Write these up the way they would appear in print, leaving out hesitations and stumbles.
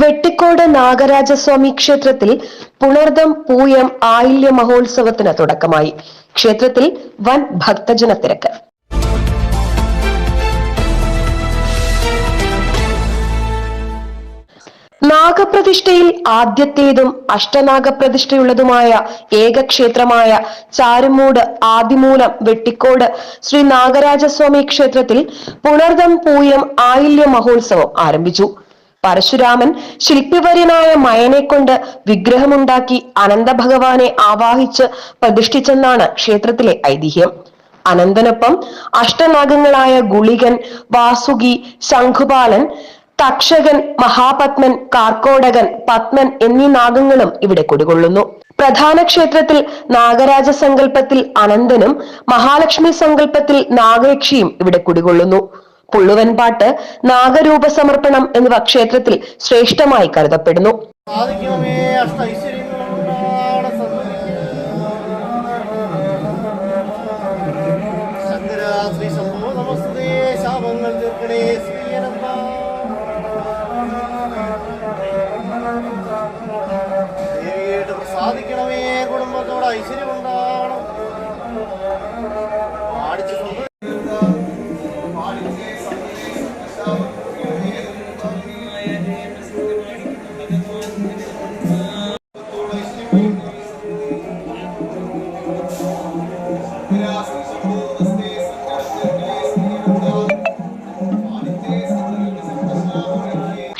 വെട്ടിക്കോട് നാഗരാജസ്വാമി ക്ഷേത്രത്തിൽ പുണർദം പൂയം ആയില്യ മഹോത്സവത്തിന് തുടക്കമായി. ക്ഷേത്രത്തിൽ വൻ ഭക്തജന തിരക്ക്. നാഗപ്രതിഷ്ഠയിൽ ആദ്യത്തേതും അഷ്ടനാഗപ്രതിഷ്ഠയുള്ളതുമായ ഏകക്ഷേത്രമായ ചാരുമൂട് ആദിമൂലം വെട്ടിക്കോട് ശ്രീ നാഗരാജസ്വാമി ക്ഷേത്രത്തിൽ പുണർദം പൂയം ആയില്യ മഹോത്സവം ആരംഭിച്ചു. പരശുരാമൻ ശില്പിവര്യനായ മയനെ കൊണ്ട് വിഗ്രഹമുണ്ടാക്കി അനന്തഭഗവാനെ ആവാഹിച്ച് പ്രതിഷ്ഠിച്ചെന്നാണ് ക്ഷേത്രത്തിലെ ഐതിഹ്യം. അനന്തനൊപ്പം അഷ്ടനാഗങ്ങളായ ഗുളികൻ, വാസുകി, ശംഖുപാലൻ, തക്ഷകൻ, മഹാപത്മൻ, കാർക്കോടകൻ, പത്മൻ എന്നീ നാഗങ്ങളും ഇവിടെ കുടികൊള്ളുന്നു. പ്രധാന ക്ഷേത്രത്തിൽ നാഗരാജ സങ്കല്പത്തിൽ അനന്തനും മഹാലക്ഷ്മി സങ്കല്പത്തിൽ നാഗയക്ഷിയും ഇവിടെ കുടികൊള്ളുന്നു. പുള്ളുവൻപാട്ട്, നാഗരൂപ സമർപ്പണം എന്നിവ ക്ഷേത്രത്തിൽ ശ്രേഷ്ഠമായി കരുതപ്പെടുന്നു. സാധിക്കണമേ, കുടുംബത്തോട് ഐശ്വര്യം ഉണ്ടാവണം.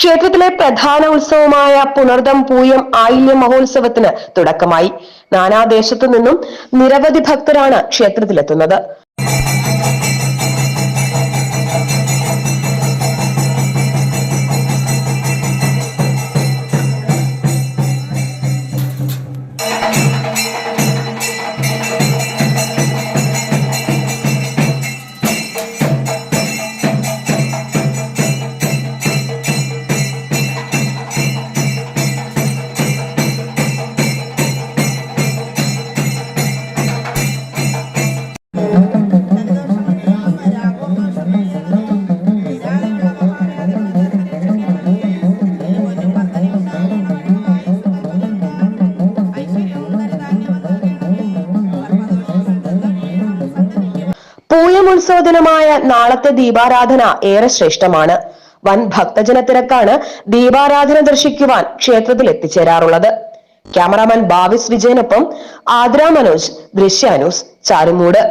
ക്ഷേത്രത്തിലെ പ്രധാന ഉത്സവമായ പുണർദം പൂയം ആയില്യ മഹോത്സവത്തിന് തുടക്കമായി. നാനാദേശത്തു നിന്നും നിരവധി ഭക്തരാണ് ക്ഷേത്രത്തിലെത്തുന്നത്. ഉത്സവദിനമായ നാളത്തെ ദീപാരാധന ഏറെ ശ്രേഷ്ഠമാണ്. വൻ ഭക്തജന തിരക്കാണ് ദീപാരാധന ദർശിക്കുവാൻ ക്ഷേത്രത്തിൽ എത്തിച്ചേരാറുള്ളത്. ക്യാമറാമാൻ ഭാവിസ് വിജയനൊപ്പം ആദ്ര മനോജ്, ദൃശ്യാന്യൂസ്, ചാരുമൂട്.